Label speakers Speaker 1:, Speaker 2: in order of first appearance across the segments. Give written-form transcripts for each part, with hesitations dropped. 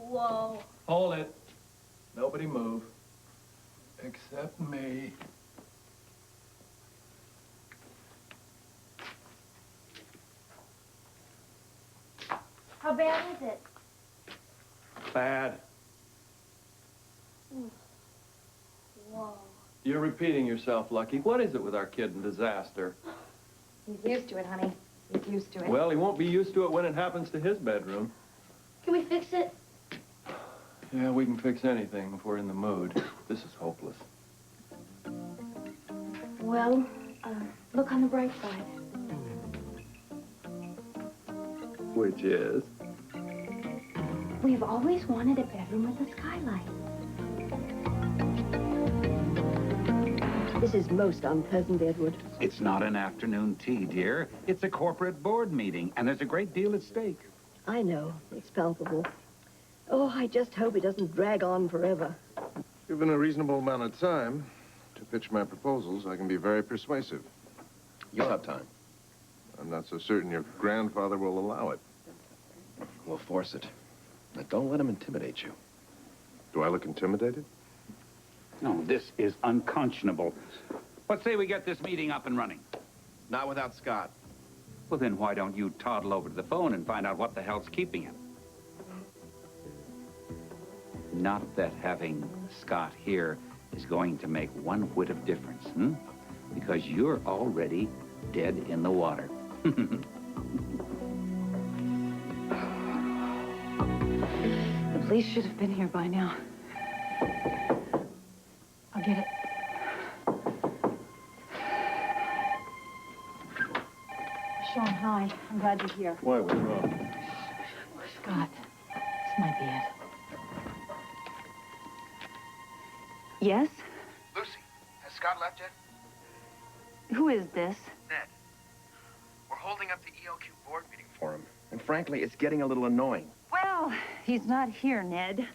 Speaker 1: Whoa.
Speaker 2: Hold it. Nobody move. Except me.
Speaker 1: How bad is it?
Speaker 2: Bad.
Speaker 1: Whoa.
Speaker 2: You're repeating yourself, Lucky. What is it with our kid in disaster?
Speaker 3: He's used to it, honey. He's used to it.
Speaker 2: Well, he won't be used to it when it happens to his bedroom.
Speaker 1: Can we fix it?
Speaker 2: Yeah, we can fix anything if we're in the mood. This is hopeless.
Speaker 1: Well, look on the bright side.
Speaker 2: Which is?
Speaker 1: We've always wanted a bedroom with a skylight.
Speaker 4: This is most unpleasant, Edward.
Speaker 5: It's not an afternoon tea, dear. It's a corporate board meeting, and there's a great deal at stake.
Speaker 4: I know. It's palpable. Oh, I just hope it doesn't drag on forever.
Speaker 6: Given a reasonable amount of time to pitch my proposals, I can be very persuasive.
Speaker 7: You'll have time.
Speaker 6: I'm not so certain your grandfather will allow it.
Speaker 7: We'll force it. But don't let him intimidate you.
Speaker 6: Do I look intimidated?
Speaker 5: No, this is unconscionable. Let's say we get this meeting up and running.
Speaker 7: Not without Scott.
Speaker 5: Well, then why don't you toddle over to the phone and find out what the hell's keeping him? Not that having Scott here is going to make one whit of difference, Because you're already dead in the water.
Speaker 3: The police should have been here by now. I'll get it. Sean, hi. I'm glad you're here.
Speaker 2: Why, what's wrong?
Speaker 3: Scott, this might be it. Yes?
Speaker 8: Lucy, has Scott left yet?
Speaker 3: Who is this?
Speaker 8: Ned. We're holding up the ELQ board meeting
Speaker 7: For him. And frankly, it's getting a little annoying.
Speaker 3: Well, he's not here, Ned.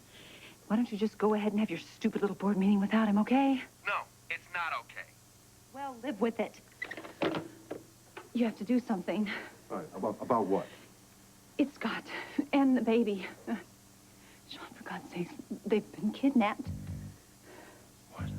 Speaker 3: Why don't you just go ahead and have your stupid little board meeting without him, okay?
Speaker 8: No, it's not okay.
Speaker 3: Well, live with it. You have to do something.
Speaker 6: All right, about what?
Speaker 3: It's Scott and the baby. Sean, for God's sakes, they've been kidnapped.
Speaker 6: What?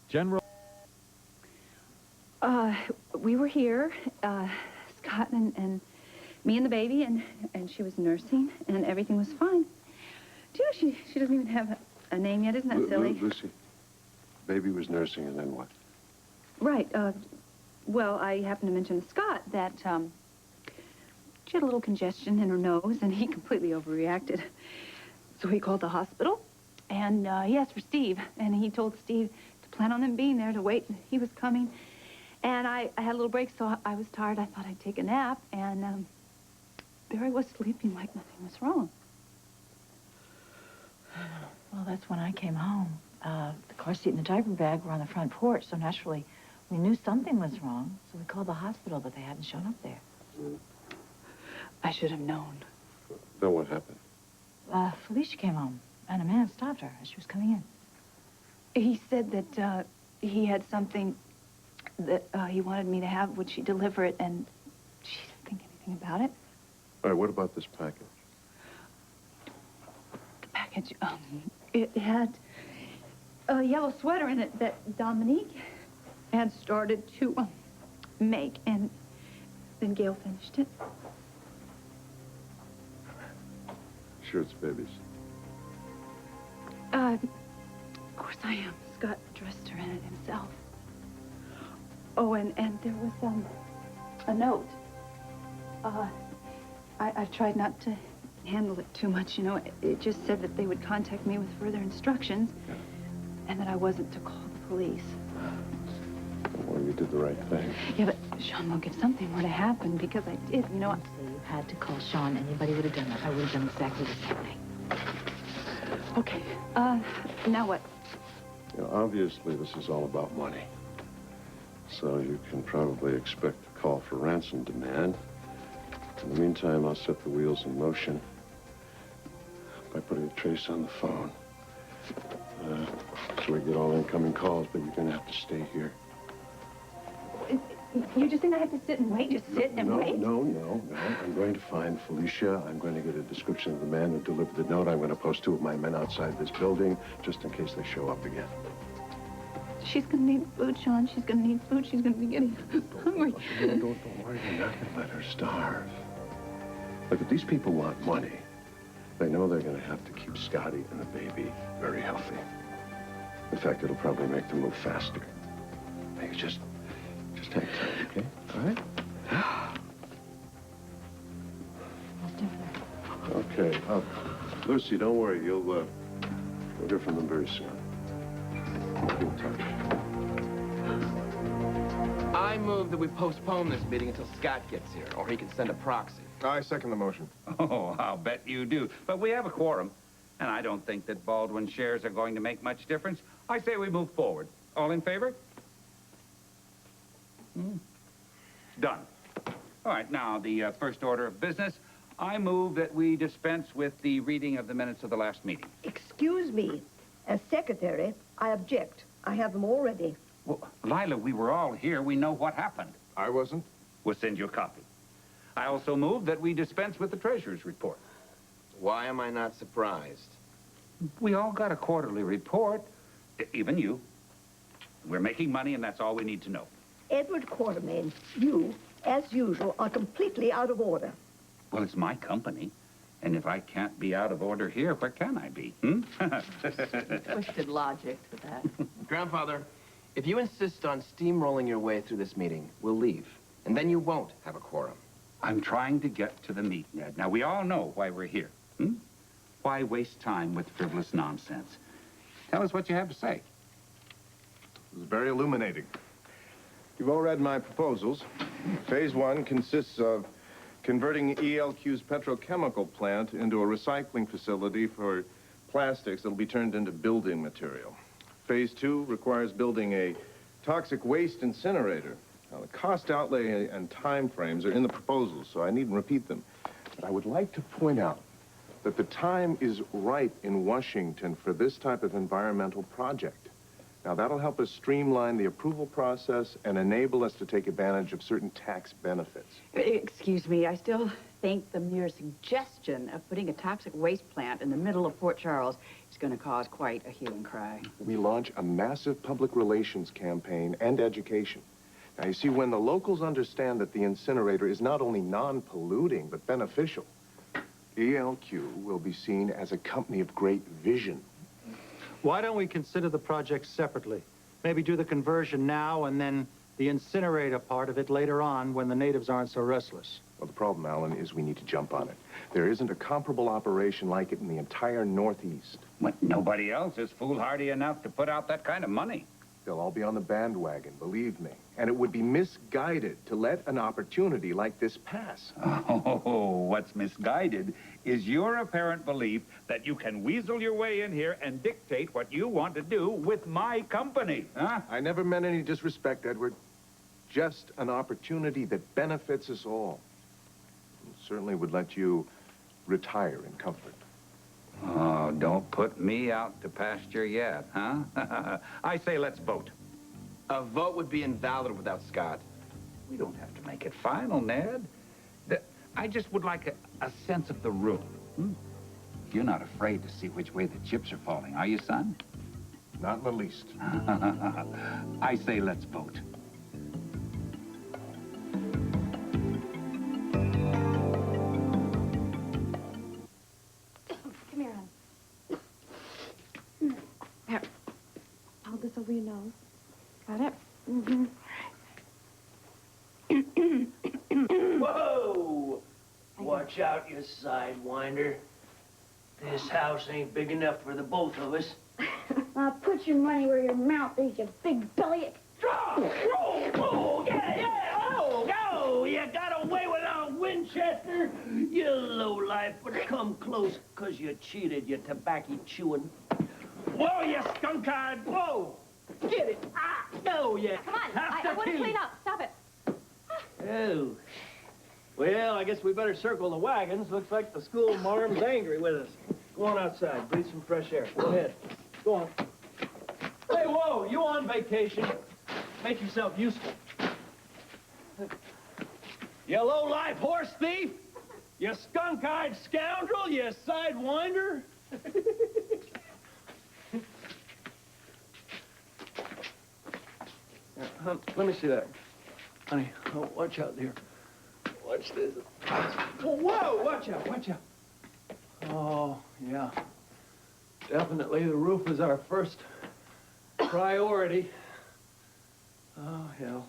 Speaker 2: General.
Speaker 3: We were here, Scott and me and the baby, and she was nursing, and everything was fine. Do you know she doesn't even have a name yet? Isn't that silly?
Speaker 6: Lucy, baby was nursing, and then what?
Speaker 3: Right. Well, I happened to mention to Scott that she had a little congestion in her nose, and he completely overreacted. So he called the hospital, and he asked for Steve, and he told Steve to plan on them being there to wait. He was coming, and I had a little break, so I was tired. I thought I'd take a nap, and there I was sleeping like nothing was wrong.
Speaker 9: Well, that's when I came home. The car seat and the diaper bag were on the front porch, so naturally we knew something was wrong, so we called the hospital, but they hadn't shown up there.
Speaker 3: I should have known.
Speaker 6: Then what happened?
Speaker 9: Felicia came home, and a man stopped her as she was coming in.
Speaker 3: He said that he had something that he wanted me to have. Would she deliver it? And she didn't think anything about it.
Speaker 6: All right, what about this package?
Speaker 3: The package, it had a yellow sweater in it that Dominique had started to make, and then Gail finished it.
Speaker 6: Sure it's baby's.
Speaker 3: Of course I am. Scott dressed her in it himself. Oh, and there was, a note. I tried not to handle it too much, you know. It just said that they would contact me with further instructions.
Speaker 6: Yeah.
Speaker 3: and that I wasn't to call the police.
Speaker 6: Well, you did the right thing.
Speaker 3: Yeah, but Sean, look, if something were to happen, because I did, you know,
Speaker 9: Say you had to call Sean. Anybody would have done that. I would have done exactly the same thing.
Speaker 3: Okay, now what?
Speaker 6: You know, obviously, this is all about money. So you can probably expect a call for ransom demand. In the meantime, I'll set the wheels in motion by putting a trace on the phone. So we get all incoming calls, but you're gonna have to stay here.
Speaker 3: You just think I have to sit and wait? Just sit and wait?
Speaker 6: No. I'm going to find Felicia. I'm going to get a description of the man who delivered the note. I'm going to post 2 of my men outside this building, just in case they show up again.
Speaker 3: She's gonna need food, Sean. She's gonna need food. She's gonna be getting hungry.
Speaker 6: Don't worry. You're not going to let her starve. Look, if these people want money, they know they're going to have to keep Scotty and the baby very healthy. In fact, it'll probably make them move faster. Maybe just hang tight, okay? All right? Okay. Lucy, don't worry. You'll hear from them very soon. Be in touch.
Speaker 7: I move that we postpone this meeting until Scott gets here, or he can send a proxy.
Speaker 6: I second the motion.
Speaker 5: Oh, I'll bet you do. But we have a quorum, and I don't think that Baldwin's shares are going to make much difference. I say we move forward. All in favor? Done. All right, now, the first order of business. I move that we dispense with the reading of the minutes of the last meeting.
Speaker 4: Excuse me. As secretary, I object. I have them all ready.
Speaker 5: Well, Lila, we were all here. We know what happened.
Speaker 6: I wasn't.
Speaker 5: We'll send you a copy. I also move that we dispense with the treasurer's report.
Speaker 7: Why am I not surprised?
Speaker 5: We all got a quarterly report, even you. We're making money, and that's all we need to know.
Speaker 4: Edward Quartermain, you, as usual, are completely out of order.
Speaker 5: Well, it's my company, and if I can't be out of order here, where can I be?
Speaker 9: Twisted logic to that.
Speaker 7: Grandfather, if you insist on steamrolling your way through this meeting, we'll leave. And then you won't have a quorum.
Speaker 5: I'm trying to get to the meat, Ned. Now, we all know why we're here. Why waste time with frivolous nonsense? Tell us what you have to say.
Speaker 6: It was very illuminating. You've all read my proposals. Phase 1 consists of converting ELQ's petrochemical plant into a recycling facility for plastics that'll be turned into building material. Phase 2 requires building a toxic waste incinerator. Now, the cost outlay and time frames are in the proposals, so I needn't repeat them. But I would like to point out that the time is right in Washington for this type of environmental project. Now, that'll help us streamline the approval process and enable us to take advantage of certain tax benefits.
Speaker 10: Excuse me, I still think the mere suggestion of putting a toxic waste plant in the middle of Port Charles is going to cause quite a hue and cry.
Speaker 6: We launch a massive public relations campaign and education. Now, you see, when the locals understand that the incinerator is not only non-polluting, but beneficial, ELQ will be seen as a company of great vision.
Speaker 11: Why don't we consider the project separately? Maybe do the conversion now and then the incinerator part of it later on when the natives aren't so restless.
Speaker 6: Well, the problem, Alan, is we need to jump on it. There isn't a comparable operation like it in the entire Northeast.
Speaker 5: But nobody else is foolhardy enough to put out that kind of money.
Speaker 6: They'll all be on the bandwagon, believe me. And it would be misguided to let an opportunity like this pass.
Speaker 5: Oh, what's misguided is your apparent belief that you can weasel your way in here and dictate what you want to do with my company, huh?
Speaker 6: I never meant any disrespect, Edward. Just an opportunity that benefits us all. And certainly would let you retire in comfort.
Speaker 5: Oh, don't put me out to pasture yet, huh? I say let's vote.
Speaker 7: A vote would be invalid without Scott.
Speaker 5: We don't have to make it final, Ned. I just would like a sense of the room. You're not afraid to see which way the chips are falling, are you, son?
Speaker 6: Not in the least.
Speaker 5: I say let's vote.
Speaker 1: Come here, hon. Here. Hold this over your nose. Got it? Mm-hmm.
Speaker 12: Whoa! Watch out, you sidewinder. This house ain't big enough for the both of us.
Speaker 13: Put your money where your mouth is, you big belly.
Speaker 12: Oh, yeah, oh, you got away without Winchester? You lowlife, but come close, 'cause you cheated, you tobacco chewing. Whoa, you skunk-eyed, whoa! Get it! No, you
Speaker 1: Come on,
Speaker 12: have
Speaker 1: I want to
Speaker 12: pee.
Speaker 1: clean up. Stop it.
Speaker 12: Oh. Well, I guess we better circle the wagons. Looks like the school marm's angry with us. Go on outside, breathe some fresh air. Go ahead. Go on. Hey, whoa, you on vacation? Make yourself useful. You low-life horse thief! You skunk-eyed scoundrel! You sidewinder!
Speaker 2: Let me see that. Honey, oh, watch out, dear. Watch this.
Speaker 12: Oh, whoa! Watch out, watch out.
Speaker 2: Oh, yeah. Definitely the roof is our first priority. Oh, hell.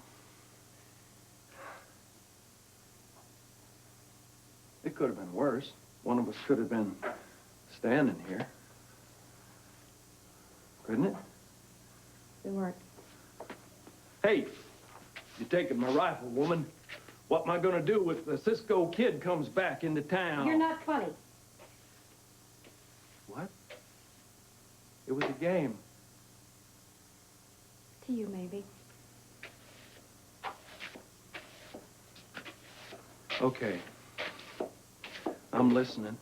Speaker 2: It could have been worse. One of us could have been standing here. Couldn't it?
Speaker 1: We weren't.
Speaker 2: Hey, you taking my rifle, woman. What am I gonna do if the Cisco kid comes back into town?
Speaker 1: You're not funny.
Speaker 2: What? It was a game.
Speaker 1: To you, maybe.
Speaker 2: Okay. I'm listening.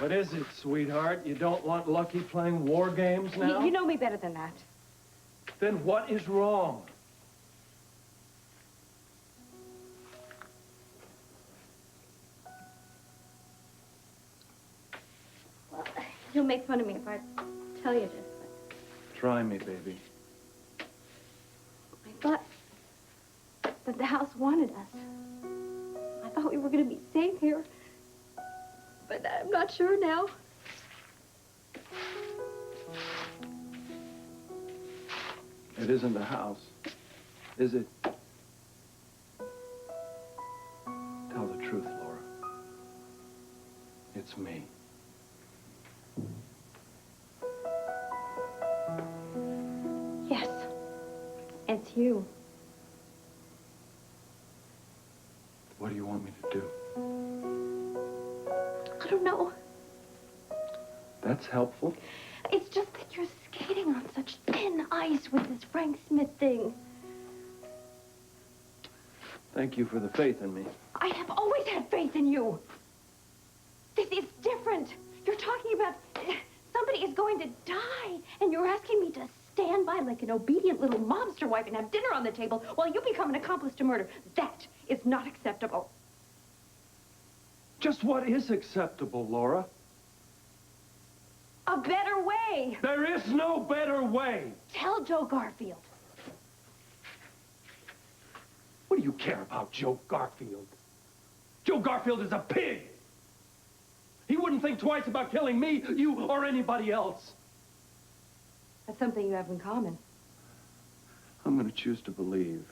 Speaker 2: What is it, sweetheart? You don't want Lucky playing war games now?
Speaker 1: You know me better than that.
Speaker 2: Then what is wrong?
Speaker 1: Well, you'll make fun of me if I tell you this, but
Speaker 2: Try me, baby.
Speaker 1: I thought that the house wanted us. I thought we were going to be safe here. But I'm not sure now.
Speaker 2: It isn't the house, is it? Tell the truth, Laura. It's me.
Speaker 1: Yes. It's you.
Speaker 2: What do you want me to do?
Speaker 1: I don't know.
Speaker 2: That's helpful.
Speaker 1: It's just that you're skating on such thin ice with this Frank Smith thing.
Speaker 2: Thank you for the faith in me.
Speaker 1: I have always had faith in you. This is different. You're talking about somebody is going to die, and you're asking me to stand by like an obedient little mobster wife and have dinner on the table while you become an accomplice to murder. That is not acceptable.
Speaker 2: Just what is acceptable, Laura?
Speaker 1: A better way.
Speaker 2: There is no better way.
Speaker 1: Tell Joe Garfield.
Speaker 2: What do you care about Joe Garfield? Joe Garfield is a pig. He wouldn't think twice about killing me, you, or anybody else.
Speaker 1: That's something you have in common.
Speaker 2: I'm going to choose to believe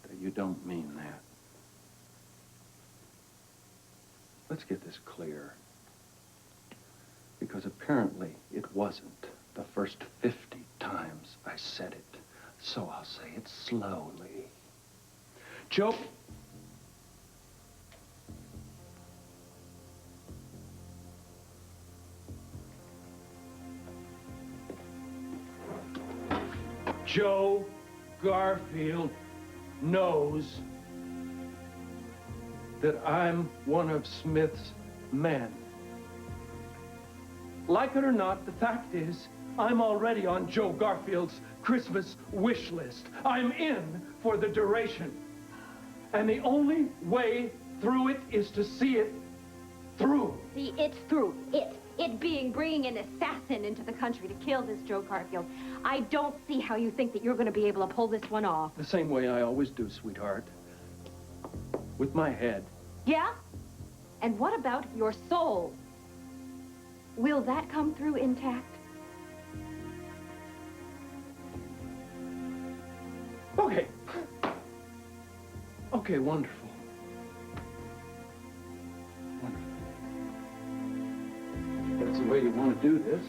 Speaker 2: that you don't mean that. Let's get this clear. Because apparently it wasn't the first 50 times I said it. So I'll say it slowly. Joe... Joe Garfield knows that I'm one of Smith's men. Like it or not, the fact is, I'm already on Joe Garfield's Christmas wish list. I'm in for the duration. And the only way through it is to see it through.
Speaker 1: See, it's through. It being bringing an assassin into the country to kill this Joe Garfield. I don't see how you think that you're going to be able to pull this one off.
Speaker 2: The same way I always do, sweetheart. With my head.
Speaker 1: Yeah? And what about your soul? Will that come through intact?
Speaker 2: Okay. Okay, wonderful. the way you want to do this.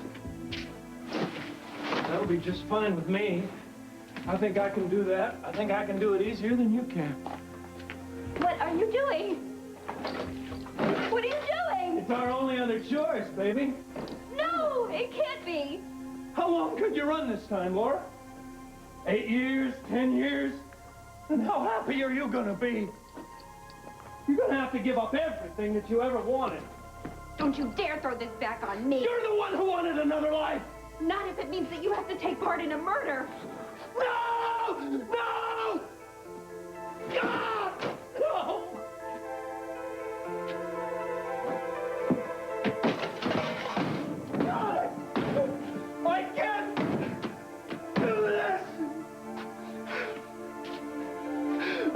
Speaker 2: That'll be just fine with me. I think I can do that. I think I can do it easier than you can.
Speaker 1: What are you doing? What are you doing?
Speaker 2: It's our only other choice, baby.
Speaker 1: No, it can't be.
Speaker 2: How long could you run this time, Laura? 8 years? 10 years? And how happy are you gonna be? You're gonna have to give up everything that you ever wanted.
Speaker 1: Don't you dare throw this back on me.
Speaker 2: You're the one who wanted another life.
Speaker 1: Not if it means that you have to take part in a murder.
Speaker 2: No! No! God! No! God! I can't do this!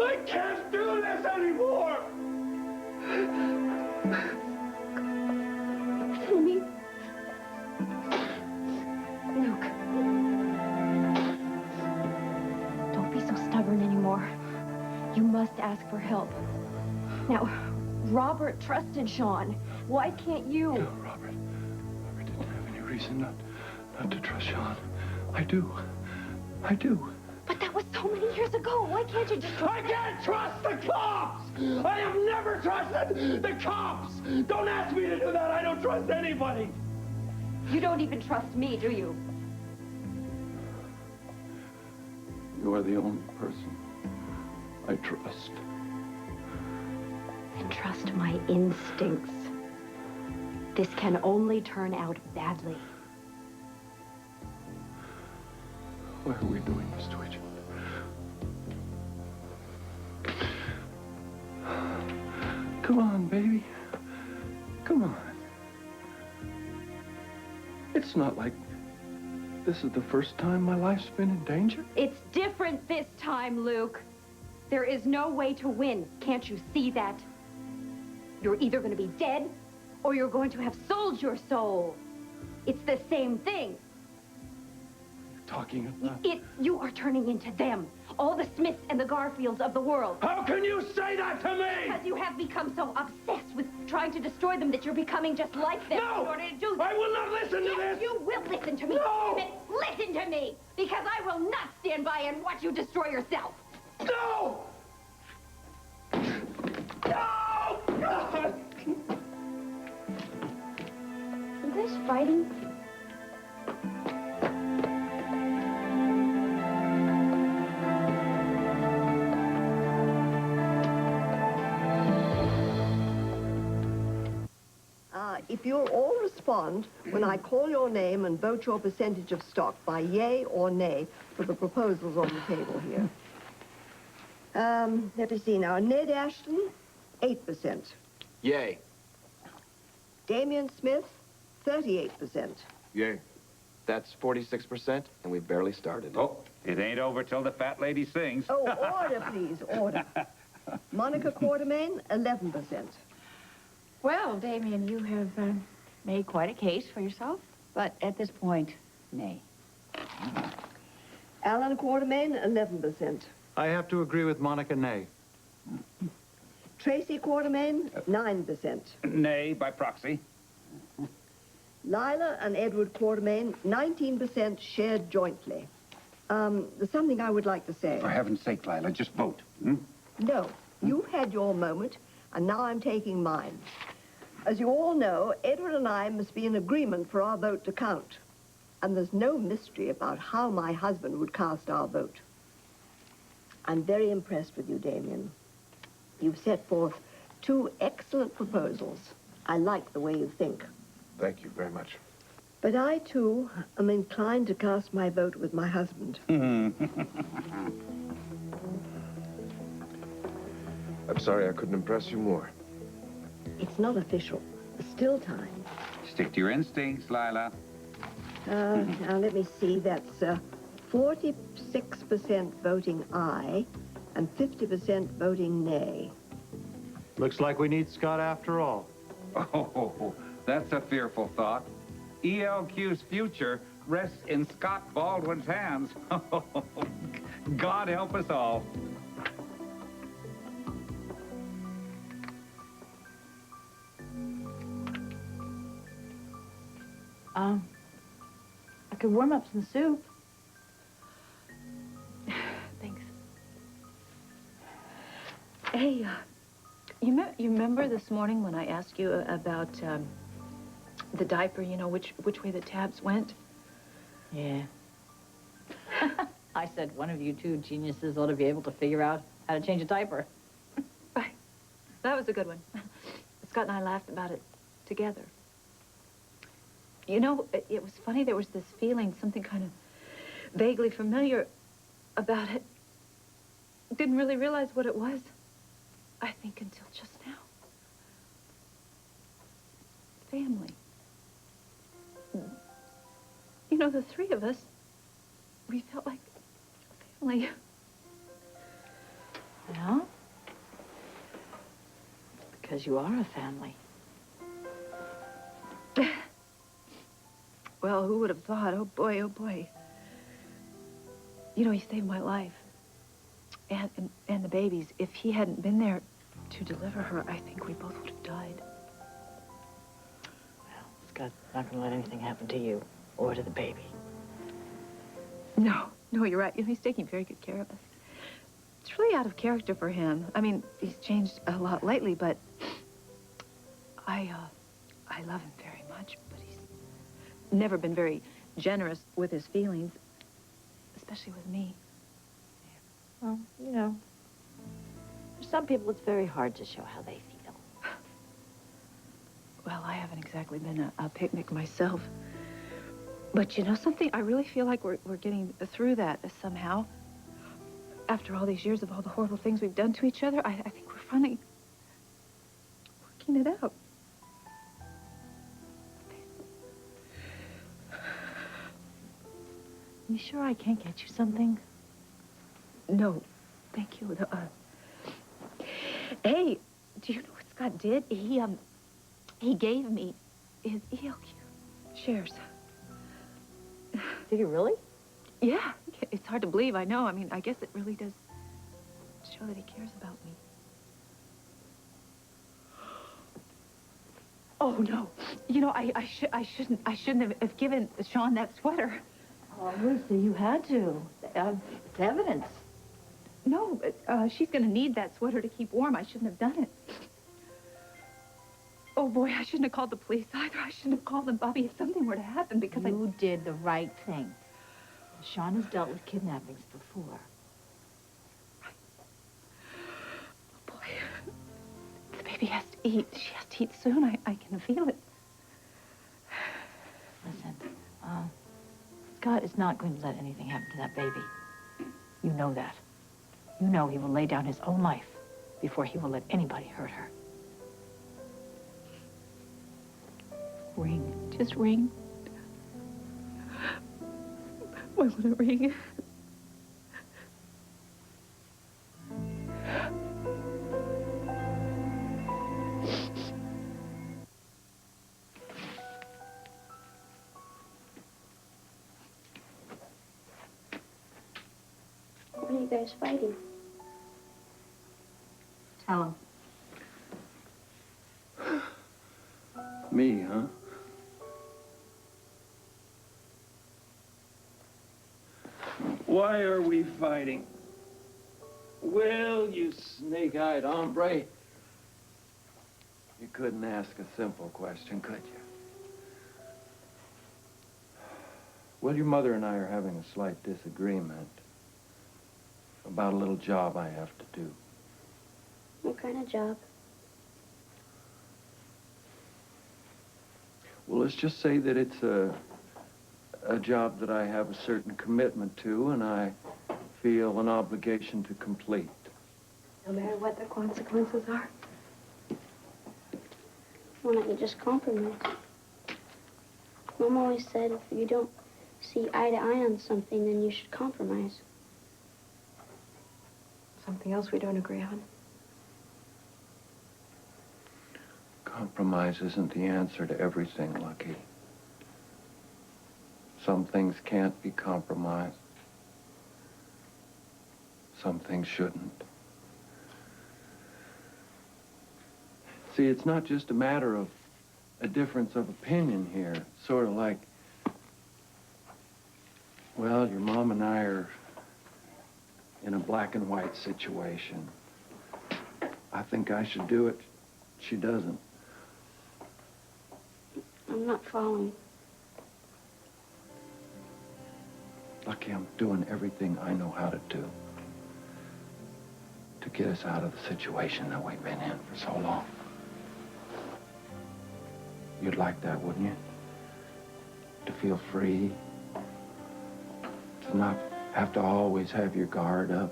Speaker 2: I can't do this anymore!
Speaker 1: Timmy. Luke. Don't be so stubborn anymore. You must ask for help. Now, Robert trusted Sean. Why can't you?
Speaker 2: No, Robert didn't have any reason not to trust Sean. I do. I do.
Speaker 1: But that was so many years ago. Why can't you just trust
Speaker 2: I can't trust the cops! I have never trusted the cops! Don't ask me to do that. I don't trust anybody.
Speaker 1: You don't even trust me, do you?
Speaker 2: You are the only person I trust.
Speaker 1: And trust my instincts. This can only turn out badly.
Speaker 2: Why are we doing this to each other? Come on, baby. Come on. It's not like this is the first time my life's been in danger.
Speaker 1: It's different this time, Luke. There is no way to win. Can't you see that? You're either going to be dead, or you're going to have sold your soul. It's the same thing.
Speaker 2: Talking about...
Speaker 1: You are turning into them. All the Smiths and the Garfields of the world.
Speaker 2: How can you say that to me?
Speaker 1: Because you have become so obsessed with trying to destroy them that you're becoming just like them.
Speaker 2: No!
Speaker 1: In order to do that.
Speaker 2: I will not listen to this!
Speaker 1: You will listen to me.
Speaker 2: No!
Speaker 1: Damn it. Listen to me. Because I will not stand by and watch you destroy yourself.
Speaker 2: No! No! God!
Speaker 13: You guys fighting?
Speaker 4: If you'll all respond when I call your name and vote your percentage of stock by yay or nay for the proposals on the table here. Let me see now. Ned Ashton, 8%.
Speaker 7: Yay.
Speaker 4: Damian Smith, 38%.
Speaker 6: Yay.
Speaker 7: That's 46%, and we barely started.
Speaker 5: Oh, it ain't over till the fat lady sings.
Speaker 4: Oh, order, please, order. Monica Quartermain, 11%.
Speaker 10: Well, Damien, you have made quite a case for yourself, but at this point, nay.
Speaker 4: Alan Quartermain, 11%.
Speaker 11: I have to agree with Monica, nay.
Speaker 4: Tracy Quartermain, 9%.
Speaker 5: Nay, by proxy.
Speaker 4: Lila and Edward Quartermain, 19% shared jointly. There's something I would like to say.
Speaker 5: For heaven's sake, Lila, just vote. Hmm?
Speaker 4: No, you had your moment, and now I'm taking mine. As you all know, Edward and I must be in agreement for our vote to count. And there's no mystery about how my husband would cast our vote. I'm very impressed with you, Damien. You've set forth 2 excellent proposals. I like the way you think.
Speaker 6: Thank you very much.
Speaker 4: But I, too, am inclined to cast my vote with my husband.
Speaker 6: I'm sorry I couldn't impress you more.
Speaker 4: It's not official. Still time.
Speaker 5: Stick to your instincts, Lila.
Speaker 4: Now, let me see. That's 46% voting aye and 50% voting nay.
Speaker 11: Looks like we need Scott after all.
Speaker 5: Oh, that's a fearful thought. ELQ's future rests in Scott Baldwin's hands. God help us all.
Speaker 9: I could warm up some soup.
Speaker 3: Thanks. Hey, you remember this morning when I asked you about the diaper, you know, which way the tabs went?
Speaker 9: Yeah. I said one of you two geniuses ought to be able to figure out how to change a diaper.
Speaker 3: Right. That was a good one. Scott and I laughed about it together. You know, it was funny. There was this feeling, something kind of vaguely familiar about it. Didn't really realize what it was, I think, until just now. Family. You know, the three of us, we felt like family.
Speaker 9: Well, because you are a family.
Speaker 3: Well, who would have thought? Oh, boy, oh, boy. You know, he saved my life. And the baby's. If he hadn't been there to deliver her, I think we both would have died.
Speaker 9: Well, Scott's not going to let anything happen to you or to the baby.
Speaker 3: No, you're right. You know, he's taking very good care of us. It's really out of character for him. I mean, he's changed a lot lately, but I love him very much, but he's never been very generous with his feelings, especially with me.
Speaker 9: Well, you know, for some people it's very hard to show how they feel.
Speaker 3: Well, I haven't exactly been a picnic myself. But you know something? I really feel like we're getting through that somehow. After all these years of all the horrible things we've done to each other, I think we're finally working it out.
Speaker 9: You sure I can't get you something?
Speaker 3: No, thank you. Hey, do you know what Scott did? He gave me his ELQ shares.
Speaker 9: Did you really?
Speaker 3: Yeah, it's hard to believe, I know. I mean, I guess it really does show that he cares about me. Oh, no. You know, I shouldn't have given Sean that sweater.
Speaker 9: Oh, Lucy, you had to. It's evidence.
Speaker 3: No, she's going to need that sweater to keep warm. I shouldn't have done it. Oh, boy, I shouldn't have called the police either. I shouldn't have called them, Bobby, if something were to happen, because
Speaker 9: You did the right thing. Sean has dealt with kidnappings before.
Speaker 3: Oh, boy. The baby has to eat. She has to eat soon. I can feel it.
Speaker 9: Listen, Scott is not going to let anything happen to that baby. You know that. You know he will lay down his own life before he will let anybody hurt her. Ring. Just ring.
Speaker 3: Why would it ring?
Speaker 13: Why are you guys fighting?
Speaker 9: Tell him.
Speaker 2: Me, huh? Why are we fighting? Well, you snake-eyed hombre. You couldn't ask a simple question, could you? Well, your mother and I are having a slight disagreement about a little job I have to do.
Speaker 13: What kind of job?
Speaker 2: Well, let's just say that it's a job that I have a certain commitment to and I feel an obligation to complete.
Speaker 13: No matter what the consequences are? Why don't you just compromise? Mom always said if you don't see eye to eye on something, then you should compromise.
Speaker 1: Something else we don't agree on?
Speaker 2: Compromise isn't the answer to everything, Lucky. Some things can't be compromised. Some things shouldn't. See, it's not just a matter of a difference of opinion here. It's sort of like Well, your mom and I are in a black and white situation. I think I should do it. She doesn't.
Speaker 13: I'm not following.
Speaker 2: Lucky I'm doing everything I know how to do to get us out of the situation that we've been in for so long. You'd like that, wouldn't you? To feel free. To not have to always have your guard up.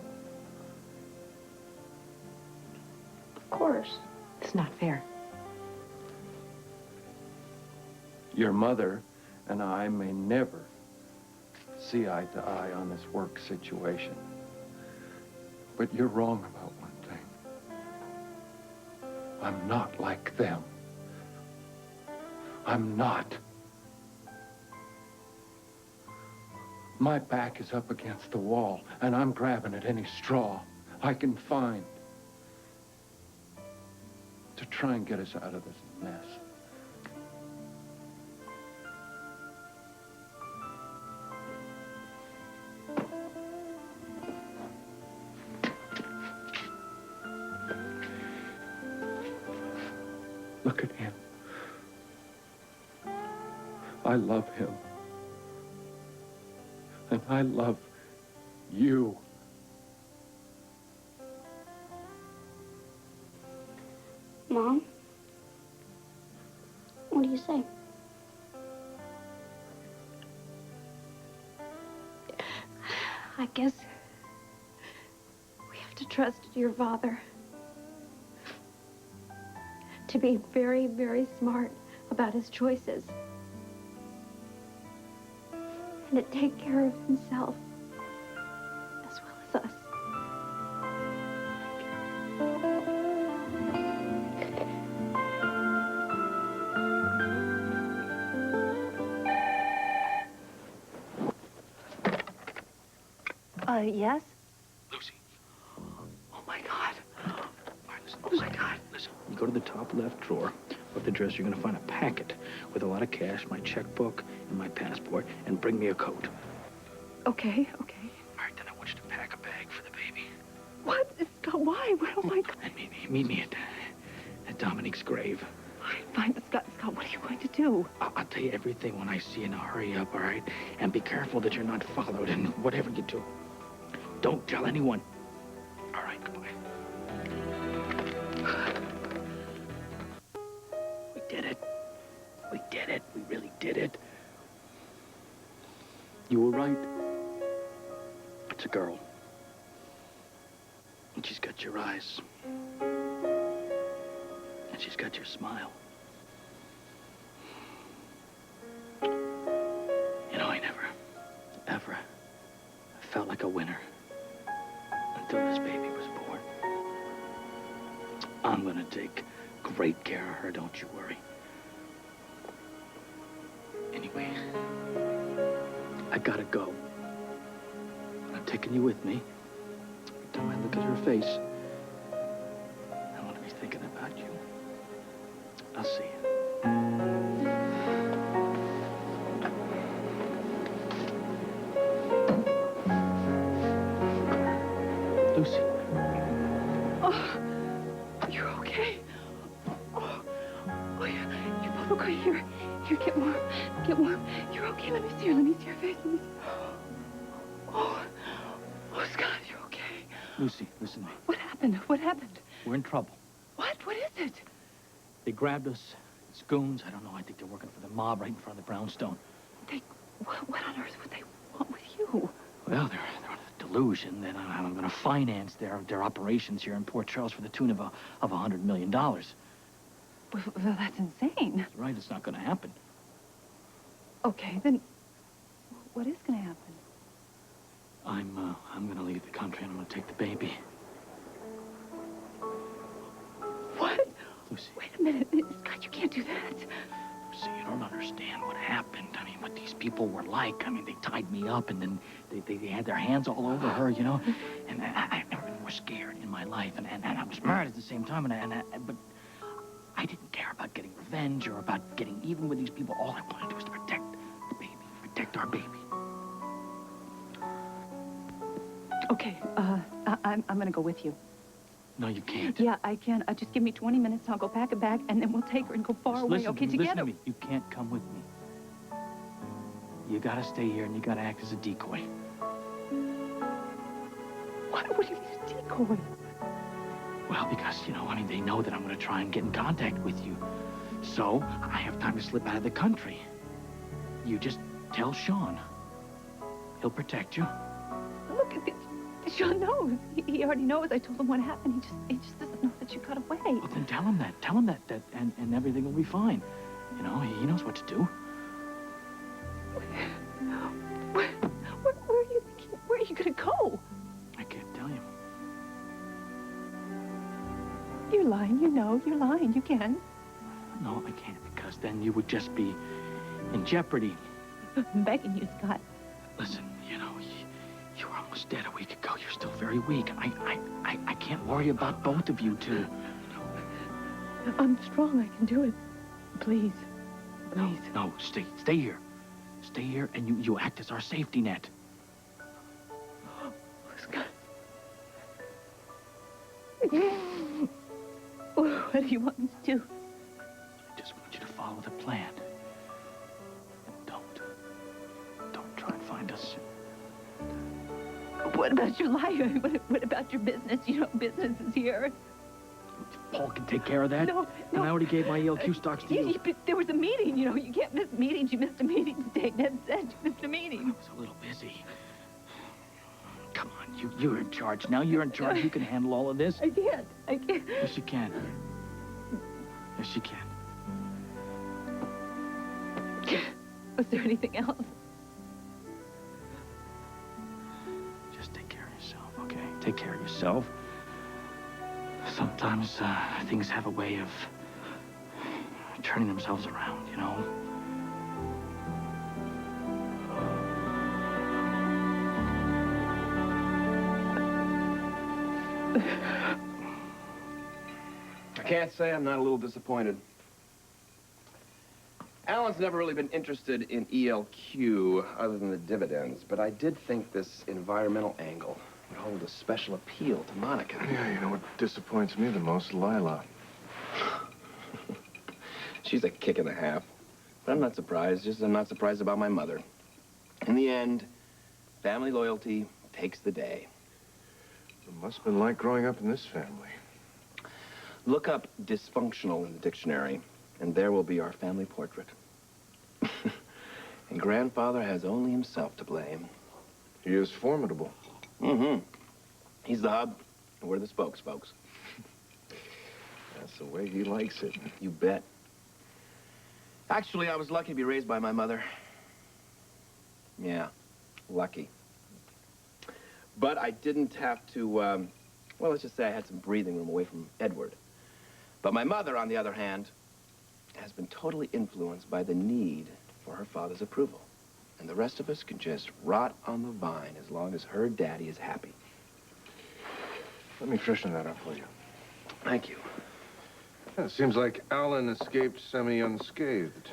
Speaker 13: Of course.
Speaker 9: It's not fair.
Speaker 2: Your mother and I may never see eye to eye on this work situation. But you're wrong about one thing. I'm not like them. I'm not. My back is up against the wall, and I'm grabbing at any straw I can find to try and get us out of this mess. Look at him. I love him. And I love you.
Speaker 13: Mom? What do you say?
Speaker 1: I guess we have to trust your father. To be very, very smart about his choices. And to take care of himself as well as us. Yes?
Speaker 12: Lucy.
Speaker 10: Oh, my God.
Speaker 12: All right, listen, oh, my God. Listen, you go to the top left drawer of the dresser. You're going to find a packet with a lot of cash, my checkbook, and my passport, and bring me a coat.
Speaker 3: Okay, okay.
Speaker 12: All right, then I want you to pack a bag for the baby.
Speaker 3: What? Scott, why? Oh, my God.
Speaker 12: And meet me at Dominique's grave.
Speaker 3: All right, fine, but Scott, what are you going to do?
Speaker 12: I'll tell you everything when I see you. Now, hurry up, all right? And be careful that you're not followed, and whatever you do, don't tell anyone. All right, goodbye. We did it. We did it. We really did it. You were right. It's a girl. And she's got your eyes. And she's got your smile. You know, I never, ever felt like a winner until this baby was born. I'm gonna take great care of her, don't you worry. Anyway, I gotta go. I'm taking you with me. Every time I look at her face, I want to be thinking about you. I'll see you. Lucy.
Speaker 3: Oh, you're okay. Oh, you're both okay. Here, get warm. Get warm. You're okay. Let me see your face. Let me see. Oh, Scott, you're okay.
Speaker 12: Lucy, listen to me.
Speaker 3: What happened? What happened?
Speaker 12: We're in trouble.
Speaker 3: What? What is it?
Speaker 12: They grabbed us. It's goons. I don't know. I think they're working for the mob right in front of the brownstone.
Speaker 3: What on earth would they want with you?
Speaker 12: Well, they're under the delusion that I'm going to finance their operations here in Port Charles for the tune of $100 million.
Speaker 3: Well, that's insane.
Speaker 12: That's right. It's not going to happen.
Speaker 3: Okay, then what is going to happen?
Speaker 12: I'm going to leave the country and I'm going to take the baby.
Speaker 3: What?
Speaker 12: Lucy.
Speaker 3: Wait a minute. Scott, you can't do that.
Speaker 12: Lucy, you don't understand what happened. I mean, what these people were like. I mean, they tied me up and then they had their hands all over her, you know? And I've never been more scared in my life. And I was married at the same time. But I didn't care about getting revenge or about getting even with these people. All I wanted to do was to protect the baby, protect our baby.
Speaker 3: Okay, I'm gonna go with you.
Speaker 14: No, you can't.
Speaker 3: Yeah, I can. Just give me 20 minutes. I'll go pack a bag, and then we'll take her and go far away.
Speaker 14: Listen,
Speaker 3: Okay,
Speaker 14: listen
Speaker 3: together.
Speaker 14: to me. You can't come with me. You gotta stay here, and you gotta act as a decoy.
Speaker 3: What do you mean a decoy?
Speaker 14: Well, because, you know, I mean, they know that I'm gonna try and get in contact with you. So, I have time to slip out of the country. You just tell Sean. He'll protect you.
Speaker 3: Look, Sean knows. He already knows. I told him what happened. He just doesn't know that you got away.
Speaker 14: Well, then tell him that. Tell him that, and everything will be fine. You know, he knows what to do.
Speaker 3: Where are you gonna go?
Speaker 14: I can't tell you.
Speaker 3: You're lying. You know. You're lying. You can.
Speaker 14: No, I can't, because then you would just be in jeopardy.
Speaker 3: I'm begging you, Scott.
Speaker 14: Listen, you know, you were almost dead a week ago. You're still very weak. I can't worry about both of you two.
Speaker 3: I'm strong. I can do it. Please. Please.
Speaker 14: No, stay here. Stay here, and you act as our safety net.
Speaker 3: Scott. What do you want me to do?
Speaker 14: I just want you to follow the plan. And don't try and find us.
Speaker 3: What about your life? What about your business? You know, business is here.
Speaker 14: Paul can take care of that.
Speaker 3: No.
Speaker 14: And I already gave my ELQ stocks to you.
Speaker 3: But there was a meeting, you know. You can't miss meetings. You missed a meeting today. Ned said you missed a meeting.
Speaker 14: I was a little busy. Come on, you're in charge. Now you're in charge. You can handle all of this.
Speaker 3: I can't.
Speaker 14: Yes, you can. Yes, you can.
Speaker 3: Was there anything else?
Speaker 14: Just take care of yourself, okay? Take care of yourself. Sometimes things have a way of turning themselves around, you know?
Speaker 7: I can't say I'm not a little disappointed. Alan's never really been interested in ELQ other than the dividends, but I did think this environmental angle would hold a special appeal to Monica.
Speaker 6: Yeah, you know what disappoints me the most? Lila.
Speaker 7: She's a kick and a half. But I'm not surprised, just I'm not surprised about my mother. In the end, family loyalty takes the day.
Speaker 6: It must have been like growing up in this family.
Speaker 7: Look up dysfunctional in the dictionary, and there will be our family portrait. And grandfather has only himself to blame.
Speaker 6: He is formidable.
Speaker 7: Mm-hmm. He's the hub, and we're the spokes, folks.
Speaker 6: That's the way he likes it.
Speaker 7: You bet. Actually, I was lucky to be raised by my mother. Yeah, lucky. But I didn't have to, well, let's just say I had some breathing room away from Edward. But my mother, on the other hand, has been totally influenced by the need for her father's approval. And the rest of us can just rot on the vine as long as her daddy is happy.
Speaker 6: Let me freshen that up for you.
Speaker 7: Thank you.
Speaker 6: Yeah, it seems like Alan escaped semi-unscathed.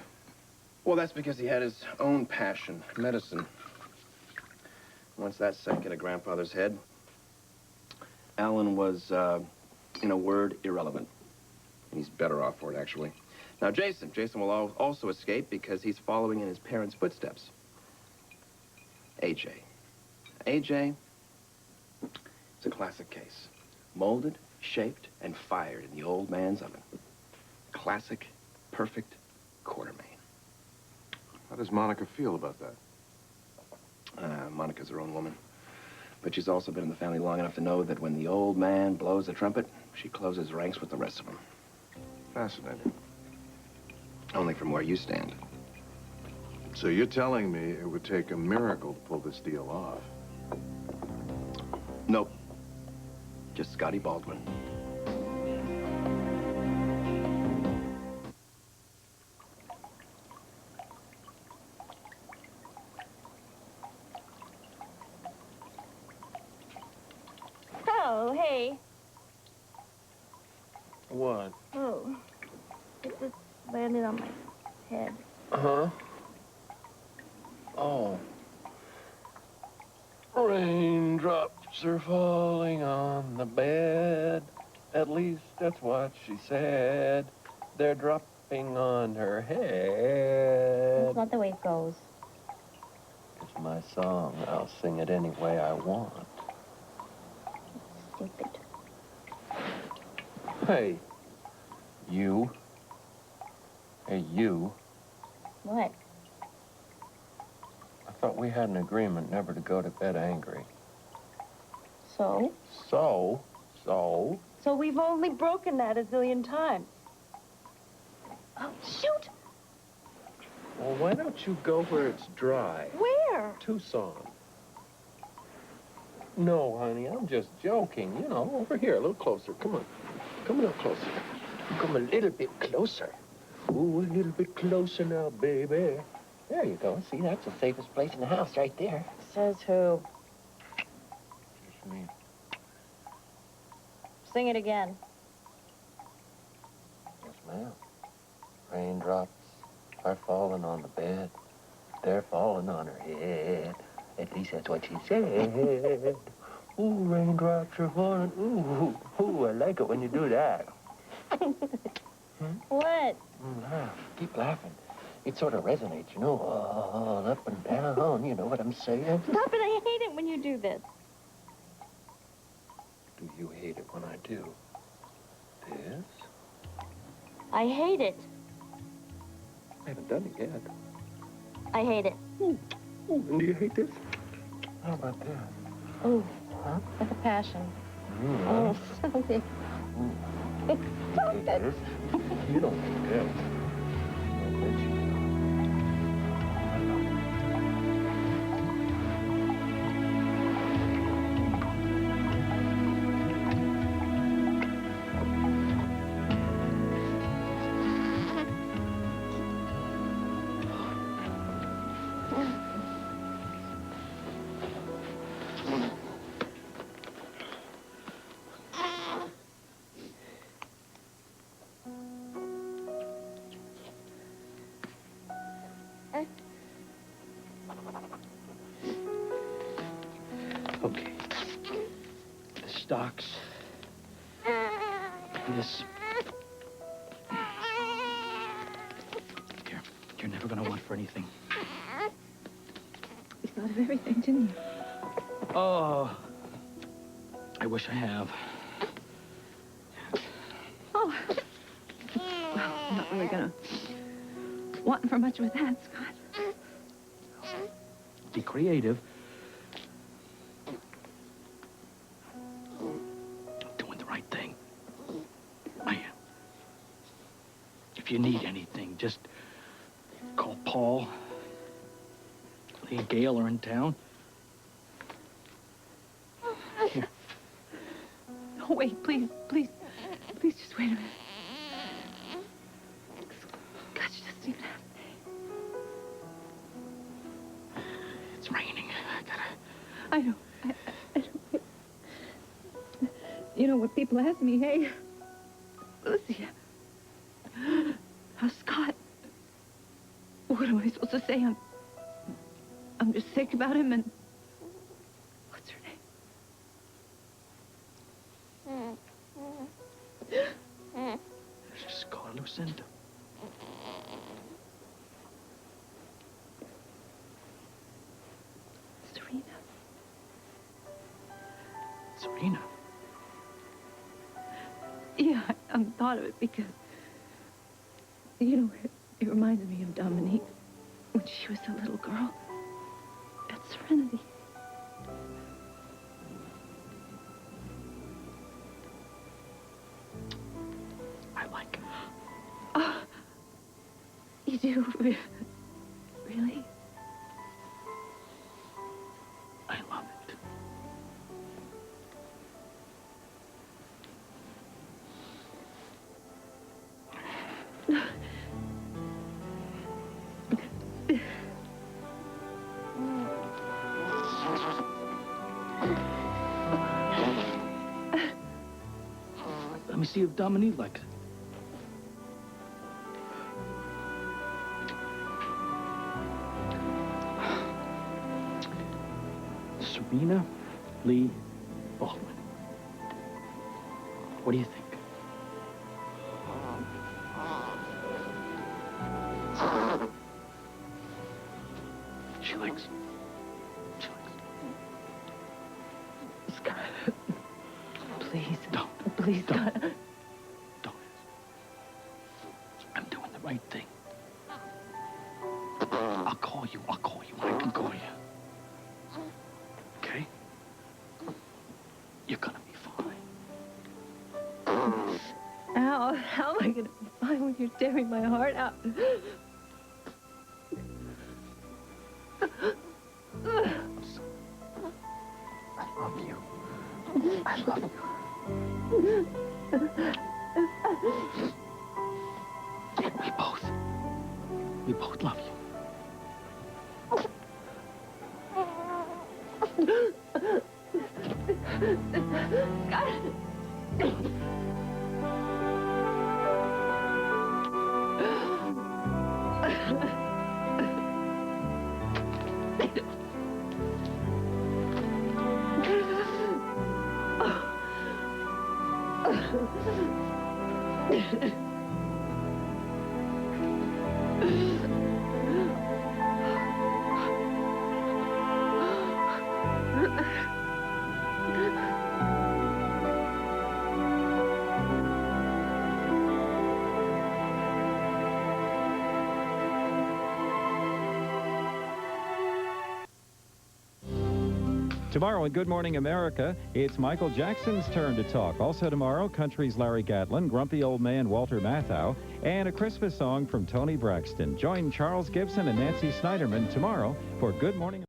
Speaker 7: Well, that's because he had his own passion, medicine. Once that sank into Grandfather's head, Alan was, in a word, irrelevant. And he's better off for it, actually. Now, Jason will also escape because he's following in his parents' footsteps. AJ. AJ is a classic case. Molded, shaped, and fired in the old man's oven. Classic, perfect Quartermain.
Speaker 6: How does Monica feel about that?
Speaker 7: Monica's her own woman. But she's also been in the family long enough to know that when the old man blows the trumpet, she closes ranks with the rest of them.
Speaker 6: Fascinating.
Speaker 7: Only from where you stand.
Speaker 6: So you're telling me it would take a miracle to pull this deal off?
Speaker 7: Nope. Just Scotty Baldwin.
Speaker 13: Oh, hey.
Speaker 12: What?
Speaker 13: Oh. It just landed on my head.
Speaker 12: Uh-huh. Oh. Raindrops
Speaker 7: Drops are falling on the bed. At least that's what she said. They're dropping on her head.
Speaker 13: That's not the way it goes.
Speaker 7: It's my song. I'll sing it any way I want.
Speaker 13: Stupid.
Speaker 7: Hey, you. Hey, you.
Speaker 13: What?
Speaker 7: I thought we had an agreement never to go to bed angry.
Speaker 13: So?
Speaker 7: So?
Speaker 1: So we've only broken that a zillion times. Oh, shoot!
Speaker 7: Well, why don't you go where it's dry?
Speaker 1: Where?
Speaker 7: Tucson. No, honey, I'm just joking. You know, over here, a little closer. Come on. Come a little closer. Come a little bit closer. Ooh, a little bit closer now, baby. There you go. See, that's the safest place in the house right there.
Speaker 1: Says who?
Speaker 7: Just me.
Speaker 1: Sing it again.
Speaker 7: Yes, ma'am. Raindrops are falling on the bed. They're falling on her head. At least that's what she said. Ooh, raindrops are falling. Ooh, I like it when you do that.
Speaker 1: What?
Speaker 7: Keep laughing. It sort of resonates, you know, all up and down. You know what I'm saying?
Speaker 1: Stop it, I hate it when you do this.
Speaker 7: Do you hate it when I do this?
Speaker 1: I hate it.
Speaker 7: I haven't done it yet.
Speaker 1: I hate it.
Speaker 7: Ooh, and do you hate this? How about that?
Speaker 1: Oh,
Speaker 7: Huh?
Speaker 1: like a passion.
Speaker 7: Mm.
Speaker 1: Oh, stop it. Stop
Speaker 7: Hate
Speaker 1: it.
Speaker 7: this? You don't hate this. I bet you don't.
Speaker 14: Okay. The stocks. This. Here. You're never gonna want for anything.
Speaker 3: You thought of everything, didn't you?
Speaker 14: Oh. I wish I have.
Speaker 3: Oh. Well, I'm not really gonna want for much with that, Scott.
Speaker 14: Be creative. Doing the right thing. I am. If you need anything, just call Paul. Lee and Gail are in town. Here.
Speaker 3: Oh, wait, please, please. Please just wait a minute. God, she doesn't even have...
Speaker 14: It's raining.
Speaker 3: I know. I know. You know, when people ask me, hey, Lucy, how's Scott? What am I supposed to say? I'm just sick about him and... What's her name?
Speaker 14: Just call her Lucinda.
Speaker 3: Serena.
Speaker 14: Serena.
Speaker 3: Yeah, I thought of it because, you know, it reminded me of Dominique when she was a little girl at Serenity.
Speaker 14: I like her.
Speaker 3: Oh, you do? Really?
Speaker 14: I love it. Let me see if Dominique likes it. Serena, Lee, Baldwin. What do you think? She likes.
Speaker 9: Scott, please.
Speaker 14: Don't.
Speaker 9: Please,
Speaker 14: Don't.
Speaker 9: Scott.
Speaker 14: Don't. I'm doing the right thing. I'll call you when I can call you. Okay? You're gonna be fine.
Speaker 1: Al, how am I going to be fine when you're tearing my heart out?
Speaker 14: I love you. I love you. We both love you.
Speaker 15: Tomorrow in Good Morning America, it's Michael Jackson's turn to talk. Also tomorrow, country's Larry Gatlin, grumpy old man Walter Matthau, and a Christmas song from Tony Braxton. Join Charles Gibson and Nancy Snyderman tomorrow for Good Morning